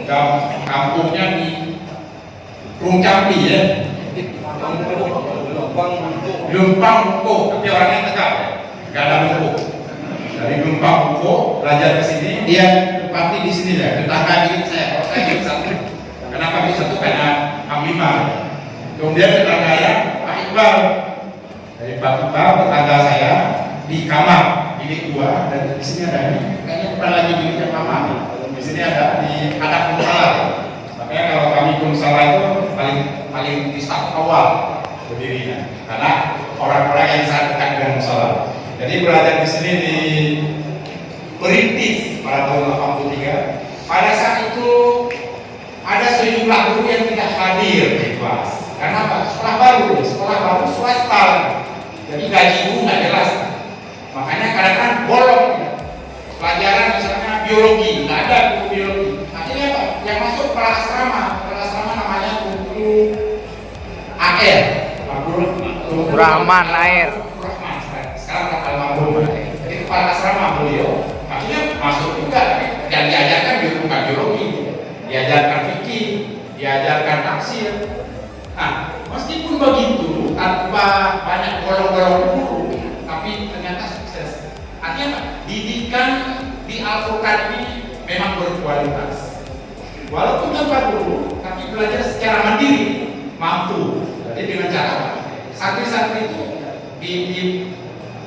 kampungnya di Rungcampi ya, Lumpang Buko, tapi orangnya tegak ya, nggak ada Buko. Dari Lumpang Buko belajar ke sini, dia tempati di sini ya, tetangga di saya. Kalau saya di satu, kenapa di satu? Karena Am5. Kemudian tetangga ya Pak Iqbal, dari Pak Iqbal tetangga saya di kamar bilik 2, dan di sini ada ini, kayaknya bukan lagi biliknya kamar. Di sini ada di anak musola. Makanya kalau kami ke musola itu paling di staf awal berdirinya, karena orang-orang yang sangat dekat dengan musola. Jadi belajar di sini di perintis pada tahun 83. Pada saat itu ada sejumlah guru yang tidak hadir di kelas. Karena apa? Sekolah baru swasta. Jadi gaji guru nggak jelas. Makanya kadang-kadang bolong. Pelajaran misalnya biologi, nggak ada guru biologi. Akhirnya apa? Yang masuk kepala asrama namanya guru AR, Guru Rahman Air. Sekarang almarhum. Jadi kepala asrama beliau. Akhirnya masuk juga, dan diajarkan bukan biologi, diajarkan fikih, diajarkan tafsir. Nah, meskipun begitu, tanpa banyak bolong-bolong guru, tapi ternyata sukses. Artinya apa? Didikan di Al-Furqan ini memang berkualitas. Walaupun tanpa guru, tapi belajar secara mandiri, mampu. Jadi dengan cara apa? Santri-santri itu di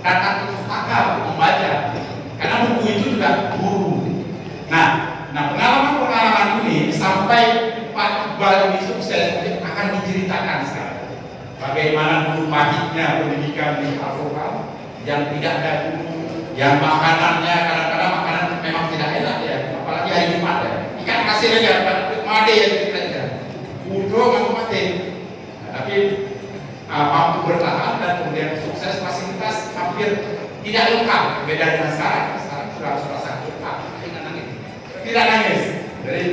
datang ke pustaka membaca, karena buku itu juga guru. Nah pengalaman ini sampai Pak Iqbal ini sukses akan diceritakan sekarang. Bagaimana dulu pahitnya pendidikan di Al-Furqan, yang tidak ada guru, yang makanannya kadang-kadang makanan memang tidak enak ya, apalagi hari Jumat ya. Ikan kasih aja, made ya kita udah nggak mati. Nah, tapi mampu bertahan dan kemudian sukses. Fasilitas hampir tidak lengkap, beda dengan sekarang. Sekarang sudah sangat lengkap, tidak nangis, jadi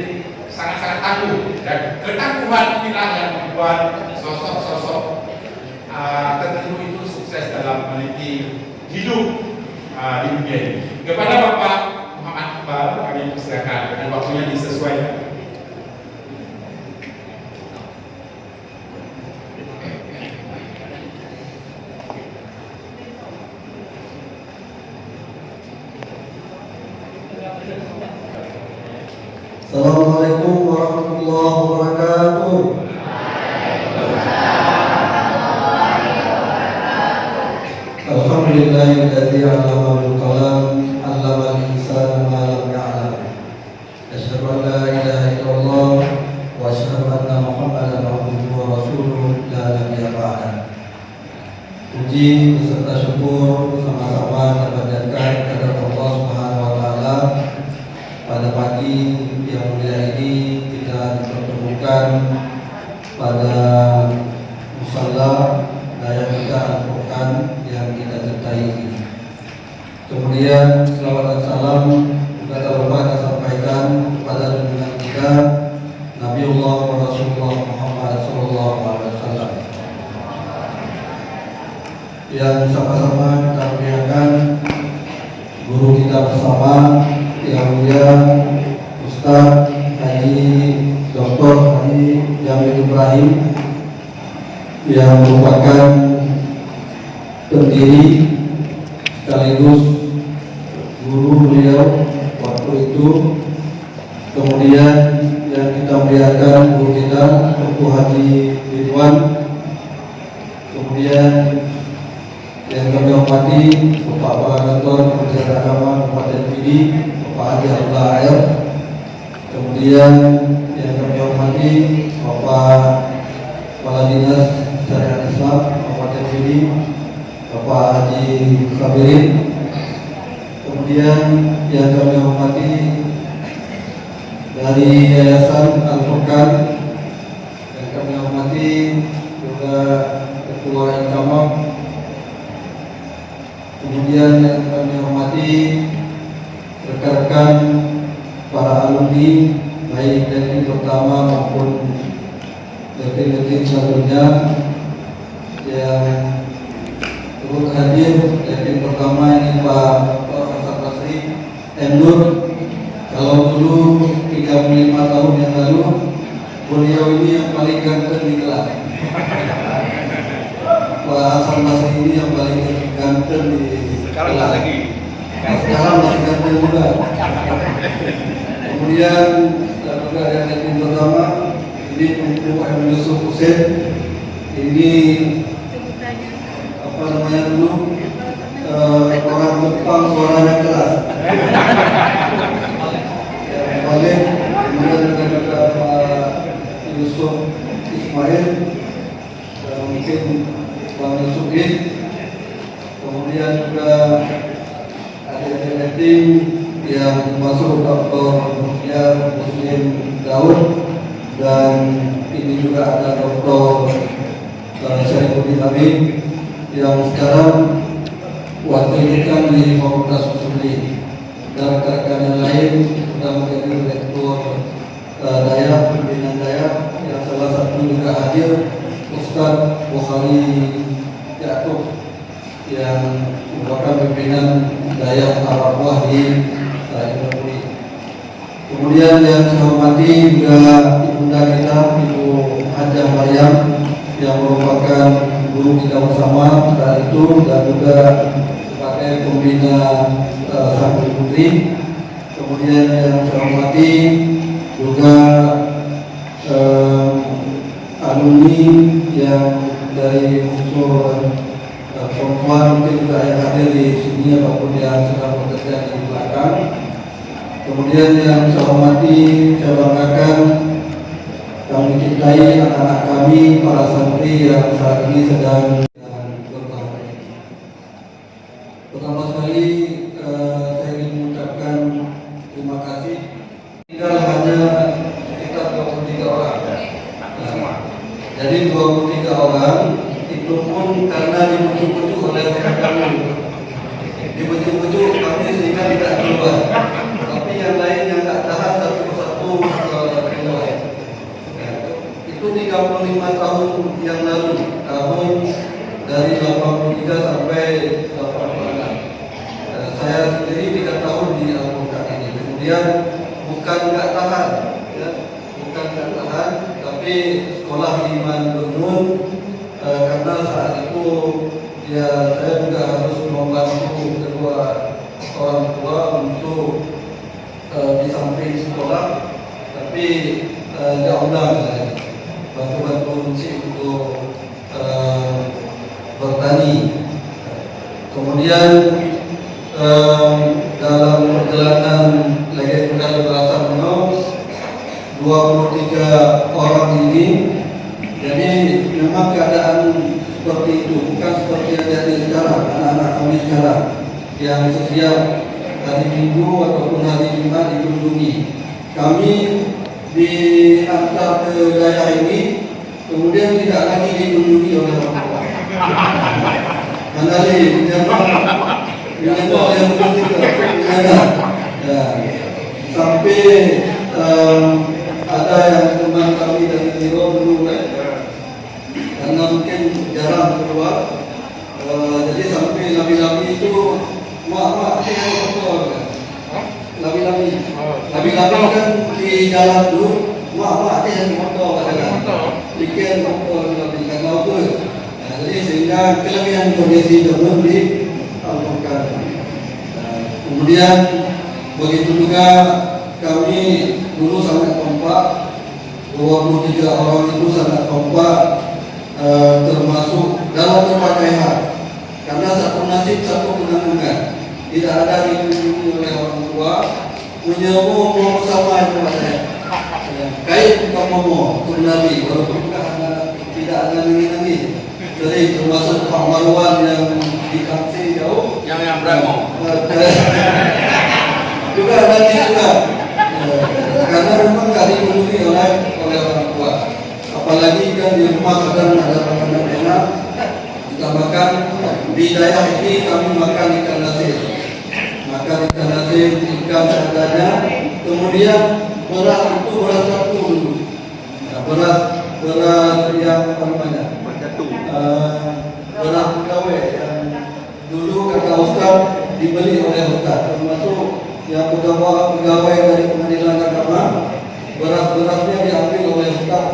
sangat-sangat tangguh. Dan ketangguhan inilah yang membuat sosok-sosok tertentu itu sukses dalam meniti hidup di dunia ini. Kepada Bapak Muhammad Iqbal kami persilakan dengan waktunya disesuaikan. Assalamualaikum warahmatullahi wabarakatuh. Alhamdulillahilladzi 'allama bil qalam 'allamal insana ma lam ya'lam. Asyhadu an la ilaha illallah wa asyhadu anna Muhammadan abduhu wa rasuluhu la nabiyya ba'da. Puji beserta syukur sama-sama dipanjatkan kepada Allah Subhanahu wa taala. Pada pagi yang mulia ini kita dipertemukan pada musala daya kita Al-Furqan yang kita cintai ini. Kemudian selawat dan salam juga terhormat kita sampaikan kepada junjungan kita Nabiullah wa Rasulullah Muhammad sallallahu alaihi wasallam, yang sama-sama kita muliakan guru kita bersama yang mulia Ustaz Haji Dr. Haji Jamil Ibrahim, yang merupakan pendiri sekaligus guru beliau waktu itu. Kemudian yang kita muliakan guru kita Dr. Haji Ridwan. Kemudian yang kami hormati Bapak Kepala Kantor Kementerian Agama Kabupaten Pidi, Bapak Haji Abdullah Air. Kemudian yang kami hormati Bapak Kepala Dinas Syariat Islam Kabupaten Pidi, Bapak Haji Sabirin. Kemudian yang kami hormati dari Yayasan Al-Furqan, yang kami hormati juga Ketua Inkamah. Kemudian yang kami hormati rekan-rekan para alumni, baik dari pertama maupun detik-detik selanjutnya yang turut hadir. Detik pertama ini Pak Basri Nur. Kalau dulu 35 tahun beliau ini yang paling ganteng di kelas. Pak Hasan Basri ini yang paling ganteng di Sekarang kelas. lagi. Sekarang masih ganteng juga. Kemudian juga yang pertama ini Tunku M. Yusuf Hussein. Ini apa namanya dulu orang Jepang suaranya keras. Balik kemudian juga Pak Yusuf Ismail, mungkin Bang Yusuf I. Kemudian juga ada tim yang masuk Dr. Muslim Daud, dan ini juga ada Dr. Syarifuddin Amin yang sekarang wakil dekan di Fakultas Usuli, dan rekan-rekan yang lain sudah menjadi direktur Dayak, pimpinan Dayak, yang salah satu juga hadir Ustadz Bukhari Yaakob yang merupakan pimpinan Dayak Arabah di Indonesia. Kemudian yang saya hormati juga ibunda kita Ibu Hajah Maryam yang merupakan guru kita bersama saat itu, dan juga sebagai pembina Santri Putri. Kemudian yang saya hormati juga alumni yang dari unsur perempuan, mungkin juga yang hadir di sini ataupun yang sedang bekerja di belakang. Kemudian yang saya hormati, saya banggakan, kami cintai anak-anak kami, para santri yang saat ini sedang berbahagia. Pertama sekali saya ingin mengucapkan terima kasih. Tinggal hanya sekitar 23 orang. Jadi 23 orang itu pun karena dibujuk-bujuk oleh kami. Dibujuk-bujuk kami sehingga tidak keluar. Tapi yang lain yang tak tahan satu persatu keluar. Itu 35 tahun yang lalu, tahun dari 83 sampai 86. Saya sendiri 3 tahun di Al-Quran ini. Kemudian bukan nggak tahan, ya, bukan nggak tahan, tapi sekolah di Bandung, karena saat itu ya saya juga harus membantu kedua orang tua untuk di samping sekolah, tapi jauhlah saya bantu-bantu untuk bertani. Kemudian dalam perjalanan lagi kita berasa menau 23 orang ini, jadi memang keadaan seperti itu, bukan seperti yang jadi sekarang anak-anak kami sekarang yang setiap hari Minggu ataupun hari Jumat dikunjungi. Kami diantar ke daerah ini, kemudian tidak lagi dikunjungi oleh orang tua. Karena dengan yang sampai ada yang teman kami dari Tiro dulu karena mungkin jarang keluar, jadi sampai nabi-nabi itu mak yang kotor, nabi-nabi kan di jalan tuh mak yang kotor kadang bikin kotor nabi kan kotor. Jadi sehingga kelebihan kondisi tersebut di Al-Quran. Kemudian begitu juga kami dulu sangat kompak, 23 orang itu sangat kompak, termasuk dalam berbagai hal. Karena satu nasib, satu penanggungan. Tidak ada dikunjungi oleh orang tua, punya mau bersama itu saya. Kait bukan mau Nabi, walaupun tidak ada lagi. Jadi termasuk Pak Marwan yang di Kampsi jauh, yang beramo juga ada juga. Karena memang nggak dikunjungi oleh orang tua. Apalagi kan di rumah kadang ada makanan enak, kita makan. Di daerah ini kami makan ikan asin, ikan seadanya. Kemudian beras itu beras satu dulu, beras yang apa namanya? Beras pegawai yang dulu kata Ustaz dibeli oleh Ustaz, termasuk yang pegawai dari Pengadilan Agama, beras-berasnya diambil oleh Ustaz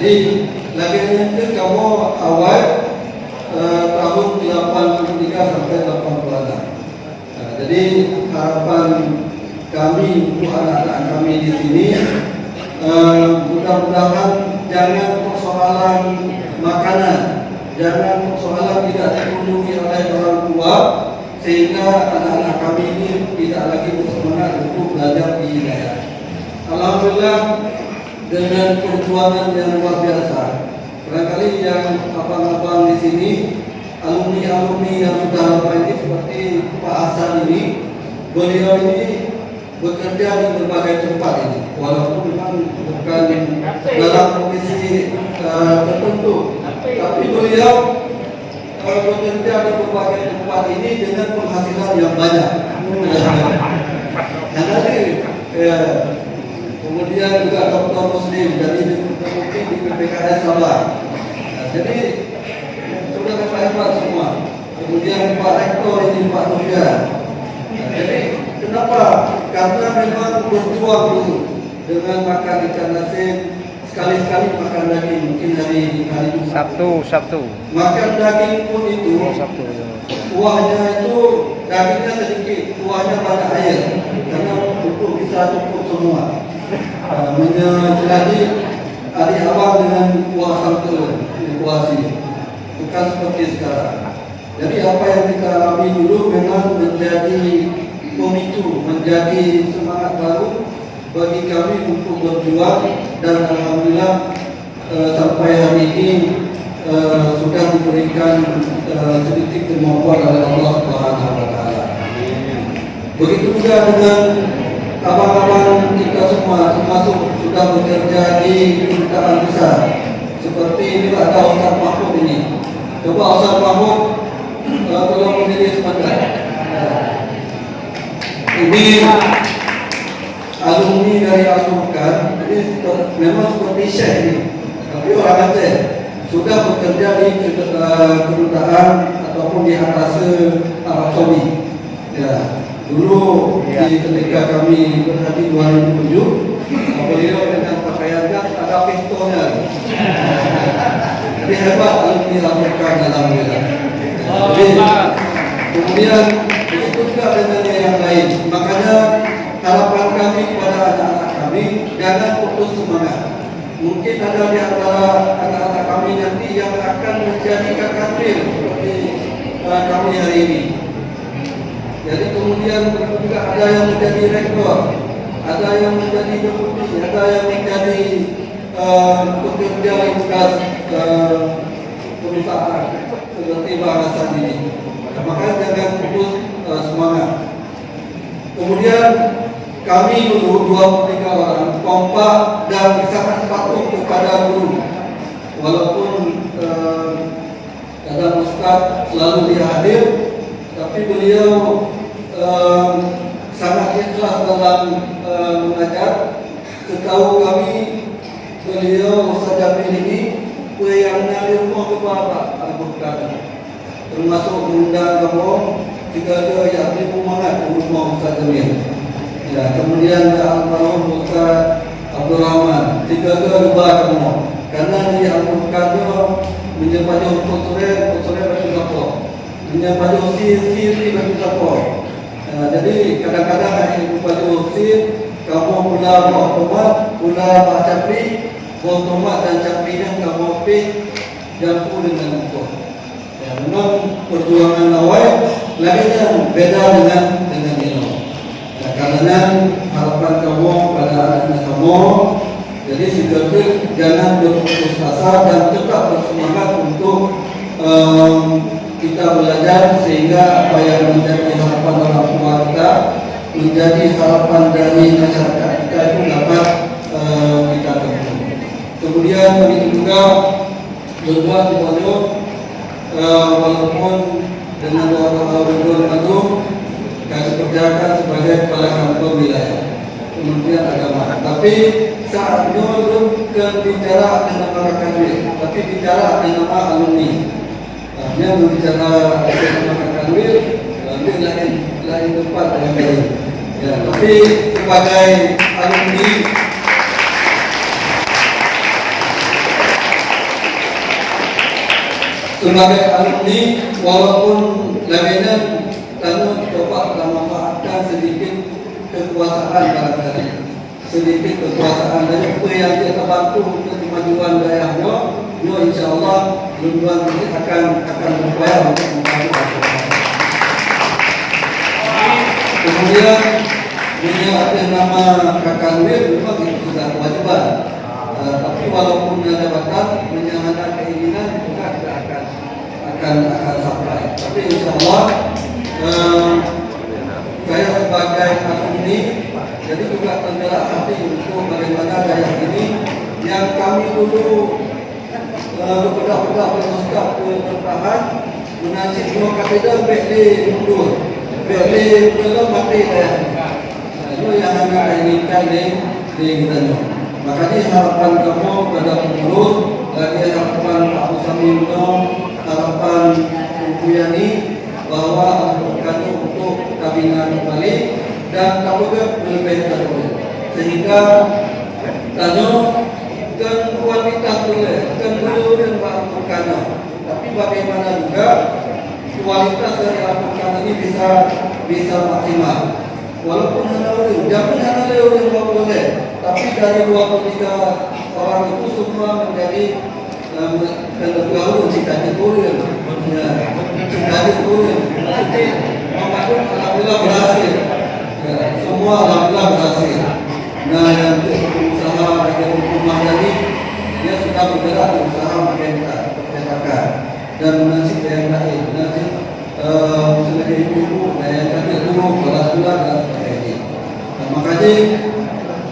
Jadi lagi itu kamu awal tahun 83 sampai 86. Jadi harapan kami untuk anak-anak kami di sini, mudah-mudahan jangan persoalan makanan, jangan persoalan tidak dipenuhi oleh orang tua, sehingga anak-anak kami ini tidak lagi bersemangat untuk belajar di daerah. Alhamdulillah dengan perjuangan yang luar biasa. Barangkali yang abang-abang di sini, alumni-alumni yang sudah lama ini seperti Pak Hasan ini, beliau ini bekerja di berbagai tempat ini, walaupun memang bukan dalam kondisi tertentu, tapi beliau bekerja di berbagai tempat ini dengan penghasilan yang banyak. Kemudian juga dokter Muslim, jadi terbukti di PPKS Sabah. Jadi sudah hebat semua. Kemudian Pak Rektor ini Pak Nufyan. Jadi kenapa? Karena memang berjuang dulu dengan makan ikan asin, sekali-sekali makan daging, mungkin hari Jumat. Sabtu. Makan daging pun itu, Sabtu. kuahnya itu dagingnya sedikit, kuahnya banyak air, karena untuk bisa cukup semua. Menjadi adik abang dengan kuah sambal, kuah sini, bukan seperti sekarang. Jadi apa yang kita alami dulu memang menjadi pemicu, menjadi semangat baru bagi kami untuk berjuang, dan alhamdulillah sampai hari ini sudah diberikan sedikit kemampuan oleh Allah Subhanahu wa taala. Begitu juga dengan abang-abang kita semua, termasuk sudah bekerja di kedutaan besar. Seperti ini ada Ustaz Mahmud ini. Coba Ustaz Mahmud tolong berdiri sebentar. Ini alumni dari Al-Furqan, jadi memang seperti Syekh ini, tapi orang Aceh, sudah bekerja di kedutaan ataupun di atas Arab Saudi. Ya, dulu ketika kami berhaji 2007, beliau dengan pakaiannya ada pistolnya. Jadi hebat alumni Al-Furqan alhamdulillah. Jadi kemudian begitu juga dengan yang lain. Makanya harapan kami kepada anak-anak kami, jangan putus semangat. Mungkin ada di antara anak-anak kami nanti yang akan menjadi kakakbil seperti kami hari ini. Jadi kemudian juga ada yang menjadi rektor, ada yang menjadi deputi, ada yang menjadi pekerja lintas perusahaan seperti bahasan ini. Makanya jangan putus semangat. Kemudian kami dulu 23 orang kompak dan sangat patuh kepada guru, walaupun kadang ustaz selalu dia hadir, tapi beliau sangat ikhlas dalam mengajar. Setahu kami beliau Ustaz Jamil ini yang di rumah kepada Al-Furqan, termasuk mengundang kamu jika ada yang bersemangat di rumah Ustaz Jamil. Ya, kemudian almarhum Ustaz Abdul Rahman, jika ada lupa kamu, karena di Al-Furqan itu menjadi sore bagi lapor, menjadi sir bagi lapor. Jadi kadang-kadang hari baju sir, kamu pula otomat, pula baca pri, otomat dan caprinya kamu pin jampu dengan ukur. Ya, memang perjuangan awal lagi yang beda dengan ini. Ya, karena harapan kamu pada anak kamu, jadi sebagai jangan berputus asa dan tetap bersemangat untuk kita belajar, sehingga apa yang menjadi harapan orang tua kita menjadi harapan dari masyarakat kita itu dapat kita tempuh. Kemudian begitu juga berbuat di Bandung, walaupun dengan doa Bandung kami kerjakan sebagai kepala kantor wilayah Kementerian Agama, tapi saat itu belum bicara dengan para kader, tapi bicara dengan alumni. Dia berbicara dengan kanwil, dia lain tempat yang lain. Ya, tapi sebagai alumni, sebagai alumni, walaupun lagian kamu coba memanfaatkan sedikit kekuasaan barangkali, sedikit kekuasaan dari apa yang kita bantu untuk kemajuan daerahnya, insya Allah Lumbang ini akan berupaya untuk membantu. Kemudian punya atas nama Kakak Luir memang itu sudah kewajiban. Tapi walaupun ada batas, punya ada keinginan juga tidak akan sampai. Tapi insya Allah saya sebagai alumni jadi juga tergerak hati untuk bagaimana daerah ini yang kami dulu berbeda-beda bersikap bertahan menasib semua kapital beli mundur, beli belum mati daerah. Itu yang kami inginkan di kita. Makanya harapan kamu pada pengurus, lagi harapan Pak Musamino, harapan Bu Yani bahwa kami untuk kabinet kembali dan kamu juga lebih terus sehingga tanya kan kualitas boleh kan dulu dan Al-Quran, tapi bagaimana juga kualitas dari Al-Quran ini bisa maksimal. Walaupun jangan hanya orang yang boleh, tapi dari 23 orang itu semua menjadi tergabung cita-cita boleh, cita-cita boleh. Jadi alhamdulillah berhasil, semua alhamdulillah berhasil. Nah yang usaha bagian rumah tadi dia sudah bergerak usaha bagian percetakan dan nasib yang lain, nasib sebagai ibu yang tadi dulu kelas-kelas dan sebagainya. Makanya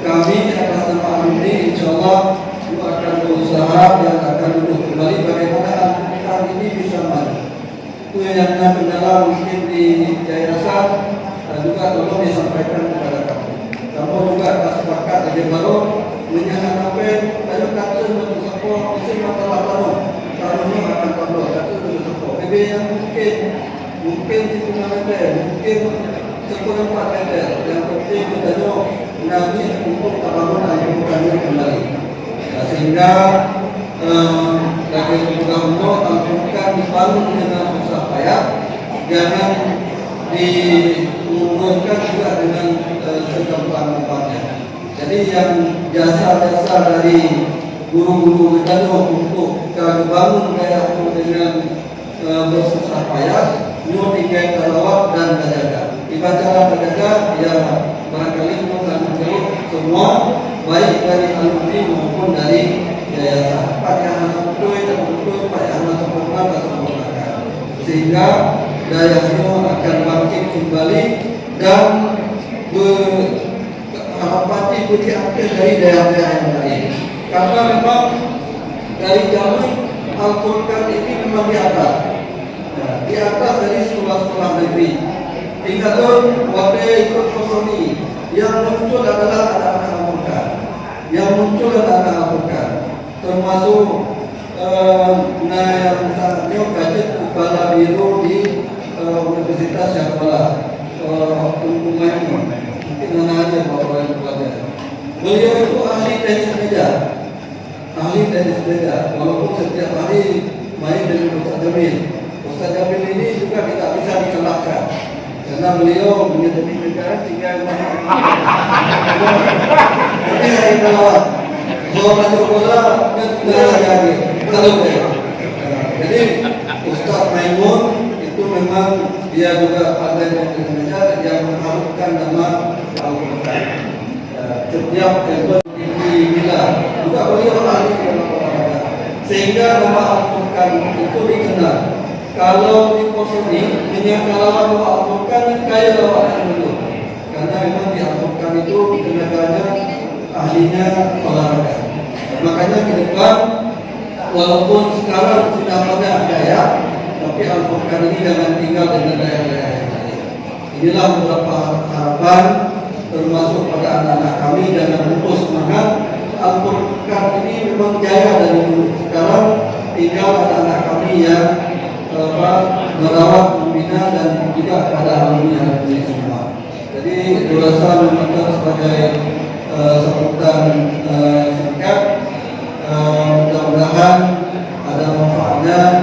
kami atas nama alumni insyaallah akan berusaha dan akan duduk kembali bagaimana Al-Quran ini bisa maju. Itu yang kendala mungkin di yayasan juga tolong disampaikan kepada kamu. Kamu juga tak sepakat aja baru menyangka apa ayo kata untuk support mesti masalah baru. Taruhnya akan kontrol kata untuk support. BB yang mungkin 10 meter, mungkin 10 meter. Yang penting kita nanti untuk bangun Al-Quran kembali. Sehingga bagi mudah-mudahan Al-Quran dibangun dengan susah payah, jangan dimundurkan juga dengan setempat-tempatnya. Jadi yang jasa-jasa dari guru-guru kita untuk bangun daerah itu dengan bersusah payah, nyo tinggal terawat dan terjaga. Ibadah terjaga ya barangkali akan menjadi semua baik dari alumni maupun dari yayasan. Pak yang betul dan betul Pak yang sempurna dan sempurnakan sehingga daerahnya akan bangkit kembali dan berharapan diambil dari daerah-daerah yang lain. Karena memang dari zaman Al-Quran ini memang di atas dari sekolah-sekolah negeri. Hingga waktu ikut kosoni yang muncul adalah anak-anak Al-Quran, yang muncul adalah Al-Quran, termasuk yang misalnya kajian kepala biru di Universitas Syarifah Umumnya mungkin anak-anak bapak yang kepada beliau itu ahli teknis meja, walaupun setiap hari main dengan Ustaz Jamil ini juga tidak bisa dikalahkan karena beliau menjadi negara tinggal jadi kalau masuk bola negara jadi jadi Ustaz Maimun itu memang dia juga pandai mengajar yang mengharumkan nama Al-Quran. Setiap bila juga beliau ahli dalam olahraga sehingga nama Al-Quran itu dikenal. Kalau di posisi menyangkalawan bahwa Al-Quran kaya lawan dulu karena memang di Al-Quran itu tenaganya ahlinya olahraga. Makanya ke depan walaupun sekarang sudah banyak daya, tapi Al-Quran ini jangan tinggal dengan daerah-daerah yang lain. Inilah beberapa harapan termasuk pada anak-anak kami jangan putus semangat. Al-Quran ini memang jaya dari dulu. Sekarang tinggal anak-anak kami yang merawat, membina dan juga pada alumni semua. Jadi rasa memang sebagai sambutan singkat, mudah-mudahan ada manfaatnya